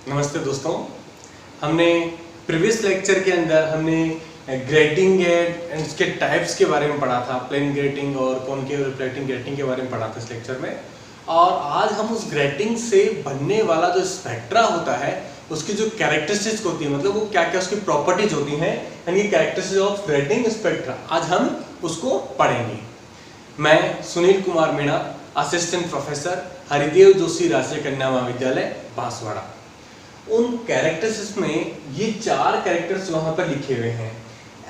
नमस्ते दोस्तों। हमने प्रीवियस लेक्चर के अंदर हमने ग्रेटिंग एंड उसके टाइप्स के बारे में पढ़ा था, प्लेन ग्रेटिंग और कॉनकेव रिफ्लेक्टिंग ग्रेटिंग के बारे में पढ़ा था इस लेक्चर में। और आज हम उस ग्रेटिंग से बनने वाला जो स्पेक्ट्रा होता है उसकी जो कैरेक्टरिस्टिक्स होती है, मतलब वो क्या क्या उसकी प्रॉपर्टीज होती हैं, यानी कैरेक्टरिस्टिक्स ऑफ ग्रेटिंग स्पेक्ट्रा, आज हम उसको पढ़ेंगे। मैं सुनील कुमार मीणा, असिस्टेंट प्रोफेसर, हरिदेव जोशी राजकीय कन्या महाविद्यालय बांसवाड़ा। उन कैरेक्टर्स में ये चार कैरेक्टर्स वहां पर लिखे हुए हैं: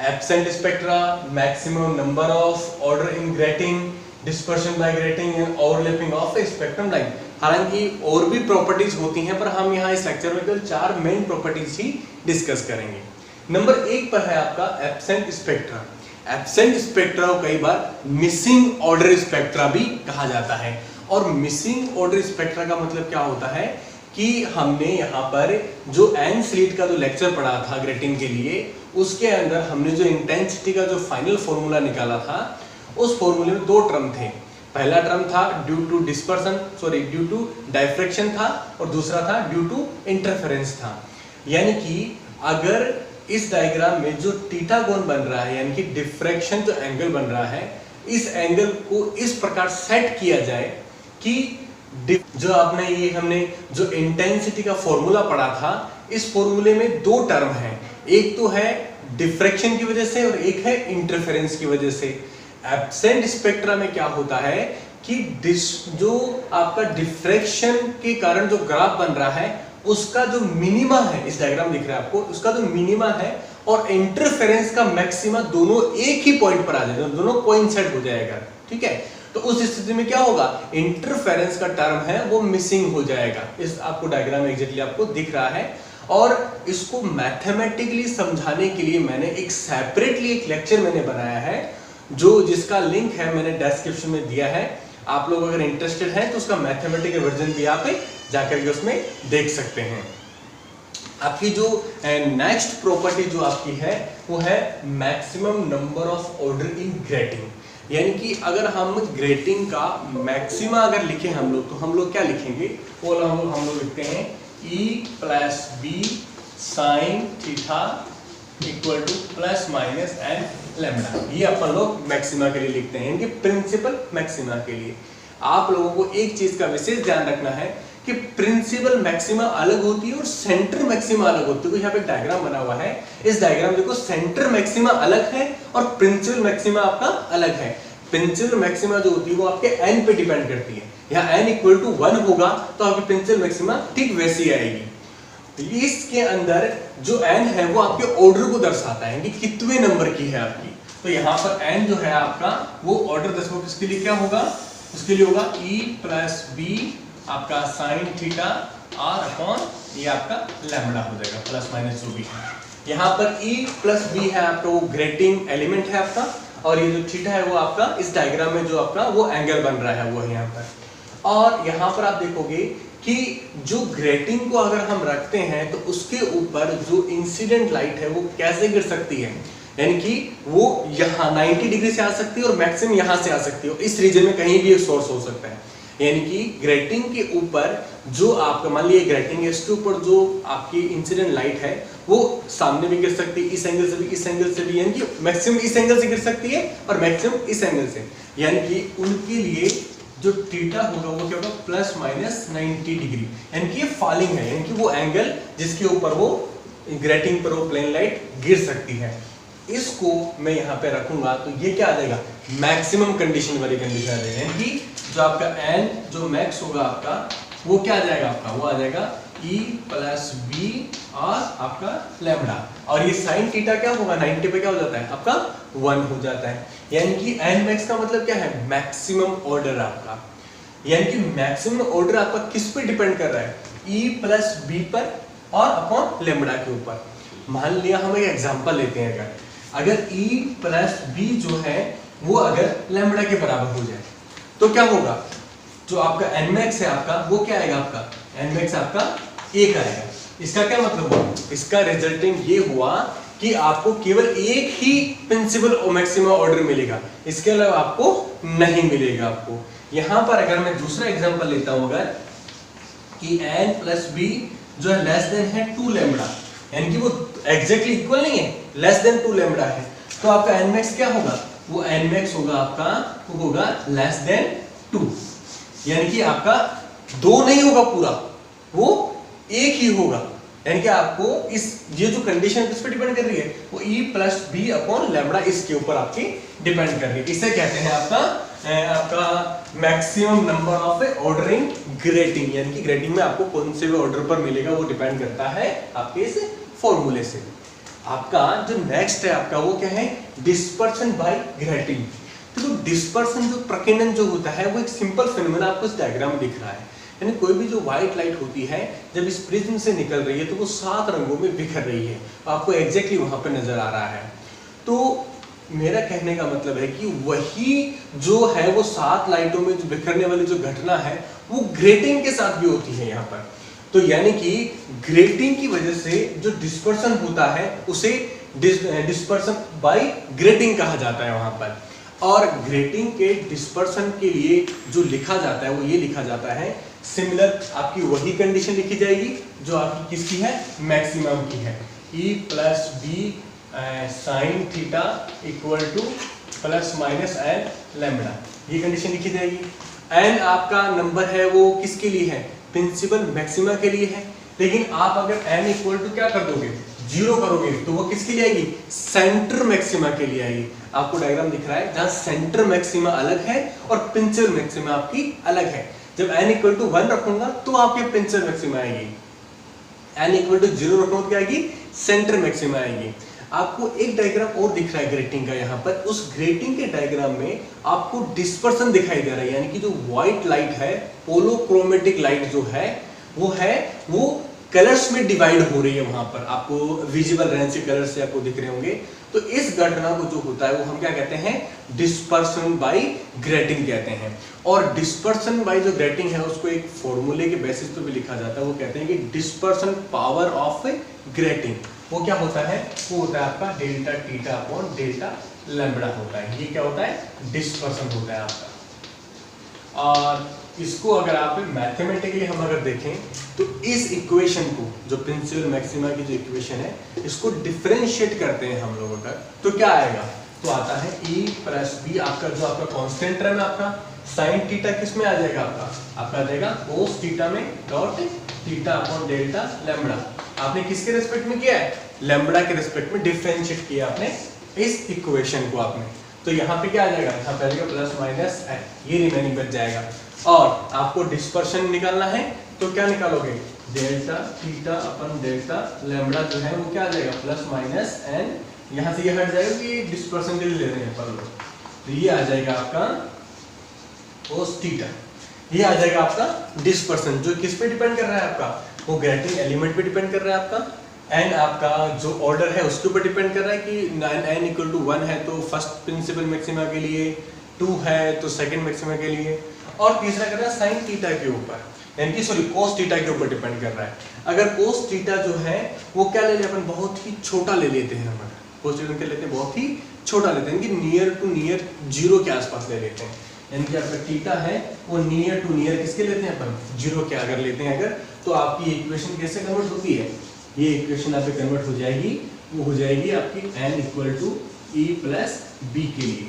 absent spectra, maximum number of order in grating, dispersion by grating and overlapping of a spectrum line. हालांकि और भी प्रॉपर्टीज होती हैं, पर हम यहाँ इस लेक्चर में केवल चार मेन प्रॉपर्टीज ही डिस्कस करेंगे। नंबर 1 पर है आपका एब्सेंट स्पेक्ट्रा। एब्सेंट स्पेक्ट्रा को कई बार मिसिंग ऑर्डर स्पेक्ट्रा भी कहा जाता है। और मिसिंग ऑर्डर स्पेक्ट्रा का मतलब क्या होता है कि हमने यहाँ पर जो एन स्लिट का जो लेक्चर पढ़ा था ग्रेटिंग के लिए, उसके अंदर हमने जो इंटेंसिटी का जो फाइनल फॉर्मूला निकाला था, उस फॉर्मूले में 2 टर्म थे। पहला टर्म था due to due to diffraction था, और दूसरा था ड्यू टू इंटरफेरेंस था। यानी कि अगर इस डायग्राम में जो थीटा कोण बन रहा है, यानी कि डिफ्रैक्शन जो एंगल बन रहा है, इस एंगल को इस प्रकार सेट किया जाए कि जो आपने ये हमने जो इंटेंसिटी का फॉर्मूला पढ़ा था, इस फॉर्मूले में 2 टर्म हैं। एक तो है डिफ्रैक्शन की वजह से और एक है इंटरफेरेंस की वजह से। एब्सेंट स्पेक्ट्रा में क्या होता है कि जो आपका डिफ्रैक्शन के कारण जो ग्राफ बन रहा है उसका जो मिनिमा है, इस डायग्राम दिख रहा है आपको, उसका जो मिनिमा है और इंटरफेरेंस का मैक्सिमा दोनों एक ही पॉइंट पर आ जाएगा, दोनों कोइंसाइड हो जाएगा। ठीक है, तो उस स्थिति में क्या होगा, इंटरफेरेंस का टर्म है वो मिसिंग हो जाएगा। इस आपको डायग्राम एग्जैक्टली आपको दिख रहा है। और इसको मैथमेटिकली समझाने के लिए मैंने एक सेपरेटली एक लेक्चर मैंने बनाया है, जो जिसका लिंक है मैंने डिस्क्रिप्शन में दिया है। आप लोग अगर इंटरेस्टेड हैं तो उसका मैथमेटिकल वर्जन भी आप जाकर के उसमें देख सकते हैं। आपकी जो नेक्स्ट प्रॉपर्टी जो आपकी है वो है maximum number of order in grating. यानी कि अगर हम ग्रेटिंग का मैक्सिमा अगर लिखें हम लोग, तो हम लोग क्या लिखेंगे, वो हम लोग लिखते हैं E plus b sine theta equal to plus minus n lambda. ये अपन लोग मैक्सिमा के लिए लिखते हैं, यानी कि प्रिंसिपल मैक्सिमा के लिए। आप लोगों को एक चीज का विशेष ध्यान रखना है कि प्रिंसिपल मैक्सिमा अलग होती है और सेंटर मैक्सिमा अलग होती है। तो यहाँ पे डायग्राम बना हुआ है, इस डायग्राम देखो, सेंटर मैक्सिमा अलग है और प्रिंसिपल मैक्सिमा आपका अलग है। प्रिंसिपल मैक्सिमा जो होती है वो आपके एन पे डिपेंड करती है। यहाँ एन इक्वल टू 1 होगा तो आपकी प्रिंसिपल मैक्सिमा ठीक वैसी आएगी। इसके अंदर जो एन है वो आपके ऑर्डर को दर्शाता है कि कितने नंबर की है आपकी। तो यहाँ पर एन जो है आपका वो ऑर्डर दर्शाओ, किसके लिए क्या होगा, उसके लिए होगा E प्लस बी आपका साइन थीटा आर अपॉन ये आपका लैम्डा हो जाएगा, प्लस माइनस जो भी है। यहाँ पर E प्लस बी है आपका वो ग्रेटिंग एलिमेंट है आपका, और ये जो थीटा है वो आपका इस डायग्राम में जो आपका वो एंगल बन रहा है वो है यहाँ पर। और यहाँ पर आप देखोगे कि जो ग्रेटिंग को अगर हम रखते हैं तो उसके ऊपर जो इंसिडेंट लाइट है वो कैसे गिर सकती है, यानी कि वो यहाँ 90 डिग्री से आ सकती है और मैक्सिमम यहाँ से आ सकती है, इस रीजन में कहीं भी एक सोर्स हो सकता है। यानी कि ग्रेटिंग के ऊपर जो आपका मान लीजिए ग्रेटिंग है, इसके ऊपर जो आपकी इंसिडेंट लाइट है वो सामने भी गिर सकती है, इस एंगल से भी, इस एंगल से भी, यानी कि मैक्सिमम इस एंगल से गिर सकती है और मैक्सिमम इस एंगल से। यानी कि उनके लिए जो थीटा होगा वो क्या होगा, प्लस माइनस 90 डिग्री, यानी कि ये फॉलिंग है, यानी कि वो एंगल जिसके ऊपर वो ग्रेटिंग पर वो प्लेन लाइट गिर सकती है। इसको मैं यहाँ पे रखूंगा तो ये क्या आ जाएगा, मैक्सिमम कंडीशन वाली कंडीशन आ जाएगा। यानी कि जो आपका एन जो मैक्स होगा आपका वो क्या आ जाएगा, आपका वो आ जाएगा E प्लस बी और आपका लैम्डा। और ये साइन थीटा क्या होगा, 90 पे क्या हो जाता है आपका 1 हो जाता है। यानी कि एन मैक्स का मतलब क्या है, मैक्सिमम ऑर्डर आपका। यानी कि मैक्सिमम ऑर्डर आपका किस पे डिपेंड कर रहा है, E प्लस बी पर और अपॉन लैम्डा के ऊपर। मान लिया हम एक एग्जांपल लेते हैं, अगर E प्लस बी जो है वो अगर लैम्डा के बराबर हो जाए तो क्या होगा, जो आपका एन मैक्स है आपका वो क्या आएगा, आपका एन मैक्स आपका 1 आएगा। इसका क्या मतलब हुआ, इसका रिजल्टिंग ये हुआ कि आपको केवल एक ही प्रिंसिपल मैक्सिमा ऑर्डर मिलेगा, इसके अलावा आपको नहीं मिलेगा। आपको यहाँ पर अगर मैं दूसरा एग्जांपल लेता हूं, अगर कि n प्लस बी जो है लेस देन है 2 लैम्बडा, यानी कि वो एग्जैक्टली इक्वल नहीं है, लेस देन 2 लैम्बडा है, तो आपका एन मैक्स क्या होगा, वो एन मैक्स होगा आपका, वो होगा लेस देन 2, यानी कि आपका 2 नहीं होगा पूरा, वो 1 ही होगा, यानी कि आपको इस ये जो कंडीशन किस पे डिपेंड कर रही है, वो e plus b upon lambda इसके ऊपर आपकी डिपेंड कर रही है। इसे कहते हैं आपका maximum number of ordering grating, यानी कि ग्रेटिंग में आपको कौन से भी ऑर्डर पर मिलेगा वो डिपेंड करता है आपके इस फॉर्मूले से। आपका जो नेक्स्ट है आपका वो क्या है, डिस्पर्शन बाय ग्रेटिंग। तो डिस्पर्शन जो प्रकीर्णन जो होता है वो एक सिंपल फिनोमेना आपको इस डायग्राम में दिख रहा है, यानी कोई भी जो व्हाइट लाइट होती है जब इस प्रिज्म से निकल रही है तो वो 7 रंगों में बिखर रही है, आपको एग्जैक्टली वहां पे नजर आ रहा है। तो मेरा कहने का मतलब है कि वही जो है वो 7 लाइटों में जो बिखरने वाली जो घटना है वो ग्रेटिंग के साथ भी होती है यहाँ पर। तो यानी कि ग्रेटिंग की वजह से जो डिस्पर्शन होता है उसे डिस्पर्शन बाय ग्रेटिंग कहा जाता है वहां पर। और ग्रेटिंग के डिस्पर्शन के लिए जो लिखा जाता है वो ये लिखा जाता है, सिमिलर आपकी वही कंडीशन लिखी जाएगी जो आपकी किसकी है, मैक्सिमम की है, E plus b sine theta equal to plus minus n lambda, ये कंडीशन लिखी जाएगी। एन आपका नंबर है वो किसके लिए है, प्रिंसिपल मैक्सिमा के लिए है, लेकिन आप अगर एन इक्वल टू क्या कर दोगे, 0 करोगे तो वो किसके लिए आएगी, सेंटर मैक्सिमा के लिए आएगी। आपको डायग्राम दिख रहा है जहां सेंटर मैक्सिमा अलग है और प्रिंसिपल मैक्सिमा आपकी अलग है। जब n इक्वल टू 1 रखूंगा तो आपके प्रिंसिपल मैक्सिमा आएगी, n इक्वल टू 0 रखूंगा तो क्या आएगी, सेंटर मैक्सिमा आएगी। आपको एक डायग्राम और दिख रहा है ग्रेटिंग का, यहाँ पर उस ग्रेटिंग के डायग्राम में आपको डिस्पर्सन दिखाई दे रहा है, यानी कि जो व्हाइट लाइट है, पोलोक्रोमेटिक लाइट जो है वो कलर्स में डिवाइड हो रही है, वहां पर आपको विजिबल रेंज से कलर्स से आपको दिख रहे होंगे। तो इस घटना को जो होता है वो हम क्या कहते हैं, डिस्पर्सन बाय ग्रेटिंग कहते हैं। और डिस्पर्सन बाय जो ग्रेटिंग है उसको एक फॉर्मूले के बेसिस पे भी लिखा जाता है, वो कहते हैं कि डिस्पर्सन पावर ऑफ ग्रेटिंग। वो क्या होता है, वो होता है आपका delta theta upon delta lambda होता है। ये क्या होता है, डिस्पर्सन होता है आपका। और इसको अगर आप मैथमेटिकली हम अगर देखें तो इस इक्वेशन को, जो प्रिंसिपल मैक्सिमा की जो इक्वेशन है, इसको डिफरेंशिएट करते हैं हम लोग अगर, तो क्या आएगा, तो आता है e प्लस बी, आपका जो आपका कांस्टेंट टर्म है आपका साइन थीटा किस में आ जाएगा, आपका आ जाएगा कोस थीटा में dot theta upon delta lambda. आपने किसके रिस्पेक्ट में किया है, लैम्बडा के रिस्पेक्ट में डिफरेंशिएट किया आपने इस इक्वेशन को आपने। तो यहाँ पे क्या आ जाएगा, यहाँ पे आ जाएगा प्लस माइनस एन, ये रिमेनिंग बच जाएगा। और आपको डिस्पर्शन निकालना है तो क्या निकालोगे, डेल्टा थीटा अपन डेल्टा लैम्बडा जो है वो क्या आ जाएगा, प्लस माइनस एन, यहाँ से ये हट जाएगा कि डिस्पर्शन के लिए ले रहे हैं पर लोग, तो ये आ जाएगा आपका कोस थीटा, ये आ जाएगा आपका डिस्पर्सन, जो किस पे डिपेंड कर रहा है आपका, वो ग्रेटिंग एलिमेंट पे डिपेंड कर रहा है आपका। एन आपका जो ऑर्डर है उसके ऊपर डिपेंड कर रहा है कि n इक्वल टू 1 है तो फर्स्ट प्रिंसिपल मैक्सिमा के लिए, 2 है तो सेकंड मैक्सिमा के लिए, और तीसरा कर रहा है साइन थीटा के ऊपर, यानी कि सॉरी कोस थीटा के ऊपर डिपेंड कर रहा है। अगर कोस थीटा जो है वो क्या ले लेते हैं अपन, बहुत ही छोटा ले लेते हैं अपन, कोस थीटा क्या लेते हैं, बहुत ही छोटा लेते हैं, कि नियर टू नियर 0 के आसपास ले लेते हैं, यानी कि आपका थीटा है वो नियर टू नियर किसके लेते हैं अपन, 0 के अगर लेते हैं अगर, तो आपकी इक्वेशन कैसे कन्वर्ट होती है, ये इक्वेशन आप पे कन्वर्ट हो जाएगी, वो हो जाएगी आपकी n equal to e plus b के लिए।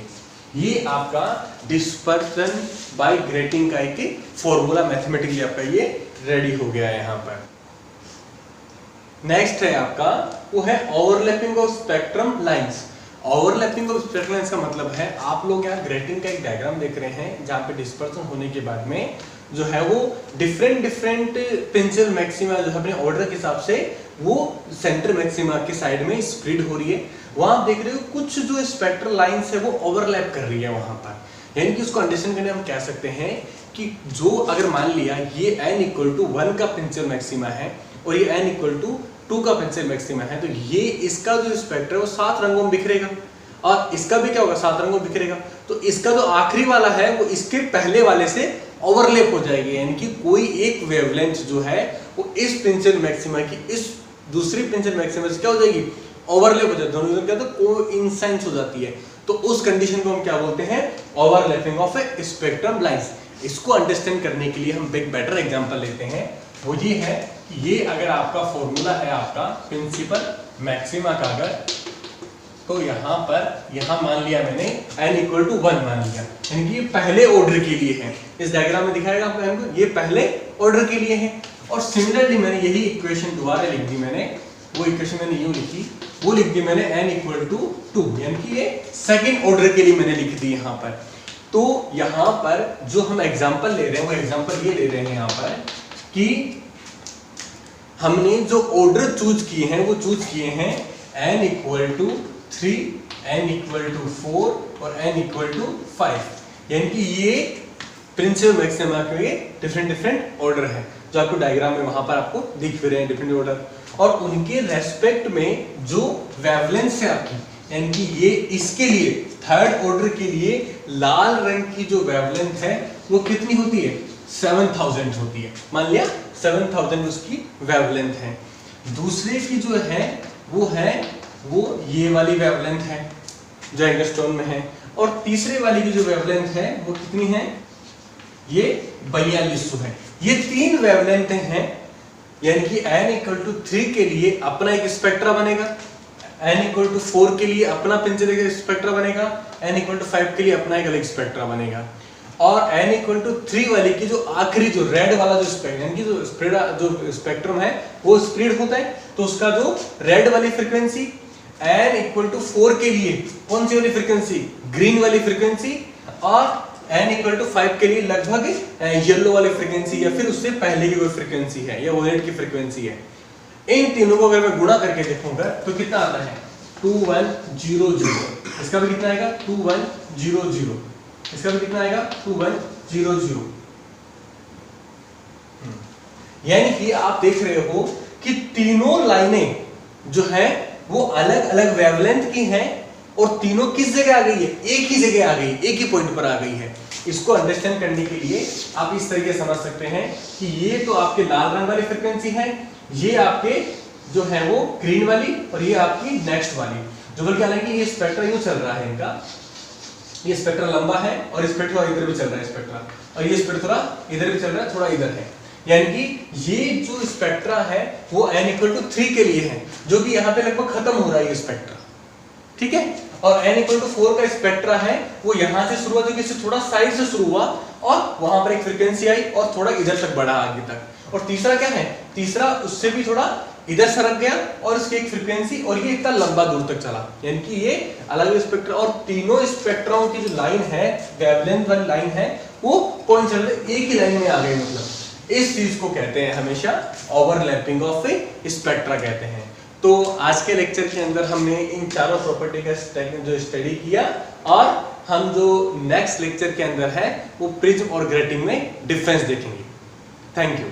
ये आपका डिस्पर्सन बाय ग्रेटिंग का एक फॉर्मूला मैथमेटिकली आपका ये रेडी हो गया है यहाँ पर। नेक्स्ट है आपका वो है overlapping of spectrum lines. Overlapping of spectrum lines का मतलब है, आप लोग यहाँ ग्रेटिंग का एक डायग्राम देख रहे हैं जहाँ पे डिस्पर्सन होने के बाद में जो है वो डिफरेंट प्रिंसिपल मैक्सिमा जो है अपने ऑर्डर के हिसाब से वो सेंटर मैक्सिमा के साइड में स्प्रेड हो रही है। वहां आप देख रहे हो कुछ जो स्पेक्ट्रल लाइंस है वो ओवरलैप कर रही है वहां पर, यानी कि उसको अंडरस्टैंड करने हम कह सकते हैं कि जो अगर मान लिया ये n इक्वल टू 1 का प्रिंसिपल मैक्सिमा है और ये n इक्वल टू 2 का प्रिंसिपल मैक्सिमा है, तो ये इसका जो स्पेक्ट्रम है वो 7 रंगों में बिखरेगा और इसका भी क्या होगा, 7 रंगों में बिखरेगा। तो इसका जो आखिरी वाला है वो इसके पहले वाले से ओवरलैप हो जाएगी, यानी कि कोई एक वेवलेंथ जो है वो इस प्रिंसिपल मैक्सिमा की इस दूसरी प्रिंसिपल मैक्सिमा से क्या हो जाएगी, ओवरलैप हो जाती है, दोनों क्या, तो कोइंसाइडेंस हो जाती है। तो उस कंडीशन को हम क्या बोलते हैं, overlapping of a spectrum lines. इसको अंडरस्टैंड करने के लिए हम एक बेटर एग्जांपल लेते हैं। वो ये है कि ये अगर आपका फॉर्मूला है आपका प्रिंसिपल मैक्सिमा का, अगर तो यहाँ मान लिया मैंने n इक्वल टू 1 मान लिया, यानी कि ये पहले ऑर्डर के लिए है। इस डायग्राम में दिखाएगा आपको n को, ये पहले ऑर्डर के लिए है। और सिमिलरली मैंने यही इक्वेशन दोबारा लिख दी, मैंने वो इक्वेशन मैंने यूं लिखी, वो लिख दी मैंने n इक्वल टू 2, यानी कि ये सेकंड ऑर्डर के लिए मैंने लिख दी यहाँ पर। तो यहाँ पर जो हम एग्जाम्पल ले रहे हैं वो एग्जाम्पल ये ले रहे हैं यहाँ पर कि हमने जो ऑर्डर चूज किए हैं वो चूज किए हैं n equal to 3, n equal to 4 और n इक्वल टू 5, यानी कि ये प्रिंसिपल मैक्सिमा के डिफरेंट ऑर्डर है जो आपको डायग्राम में वहां पर आपको दिख भी रहे हैं डिफरेंट ऑर्डर। और उनके रेस्पेक्ट में जो वेवलेंथ है आपकी, यानी कि ये इसके लिए थर्ड ऑर्डर के लिए लाल रंग की जो वेवलेंथ है वो कितनी होती है, 7000 होती है। मान लिया 7000 उसकी वेवलेंथ है। दूसरे की जो है वो ये वाली वेवलेंथ है जो एंगस्ट्रॉन में है, और तीसरे वाली की जो वेवलेंथ है वो कितनी है, ये 4200 है। ये तीन वेवलेंथ हैं, यानी कि n इक्वल टू 3 के लिए अपना एक स्पेक्ट्रा बनेगा, n इक्वल टू 4 के लिए अपना प्रिंसिपल स्पेक्ट्रा बनेगा, n इक्वल टू 5 के लिए अपना एक अलग स्पेक्ट्रा बनेगा। और n इक्वल टू 3 वाले की जो आखिरी जो रेड वाला जो स्पेक्ट्रम, यानी कि जो स्पेक्ट्रम है वो स्प्रेड होता है, तो उसका जो रेड वाली फ्रीक्वेंसी n इक्वल टू 4 के लिए कौन सी वाली फ्रीक्वेंसी, ग्रीन वाली फ्रीक्वेंसी, और n इक्वल टू 5 के लिए लगभग येलो वाली फ्रीक्वेंसी या फिर उससे पहले की कोई फ्रीक्वेंसी है या वोलेट की फ्रीक्वेंसी है। इन तीनों को अगर मैं गुणा करके देखूंगा तो कितना आता है, 2100। इसका भी कितना आएगा, 2100। इसका भी कितना आएगा, 2100। यानी कि आप देख रहे हो कि तीनों लाइनें जो है वो अलग अलग वेवलेंथ की हैं और तीनों किस जगह आ गई है, एक ही जगह आ गई, एक ही पॉइंट पर आ गई है। इसको अंडरस्टैंड करने के लिए आप इस तरीके से समझ सकते हैं कि ये तो आपके लाल रंग वाली फ्रीक्वेंसी है, ये आपके जो है वो ग्रीन वाली, और ये आपकी नेक्स्ट वाली, जो बल्कि हालांकि ये स्पेक्ट्रा यूं चल रहा है इनका, ये स्पेक्ट्रा लंबा है और स्पेक्ट्रा इधर भी चल रहा है स्पेक्ट्रा, और ये स्पेक्ट्रा थोड़ा इधर भी चल रहा है, थोड़ा इधर है। यानी कि ये जो स्पेक्ट्रा है वो n इक्वल टू 3 के लिए है, जो कि यहाँ पे लगभग खत्म हो रहा है ये स्पेक्ट्रा, ठीक है। और n इक्वल टू 4 का स्पेक्ट्रा है वो यहाँ से शुरू हुआ, जो कि इससे थोड़ा साइड से शुरू हुआ और वहां पर एक फ्रीक्वेंसी आई और थोड़ा इधर तक बढ़ा आगे तक। और तीसरा क्या है, तीसरा उससे भी थोड़ा इधर सरक गया और इसकी एक फ्रीक्वेंसी, और ये इतना लंबा दूर तक चला, यानी कि ये अलग स्पेक्ट्रा। और तीनों स्पेक्ट्राओं की जो लाइन है, वेवलेंथ वाली लाइन है, वो कौन चल रहे, एक ही लाइन में आ गई। मतलब इस चीज को कहते हैं हमेशा ओवरलैपिंग ऑफ स्पेक्ट्रा कहते हैं। तो आज के लेक्चर के अंदर हमने इन चारों प्रॉपर्टी का जो स्टडी किया, और हम जो नेक्स्ट लेक्चर के अंदर है वो प्रिज्म और ग्रेटिंग में डिफरेंस देखेंगे। Thank you.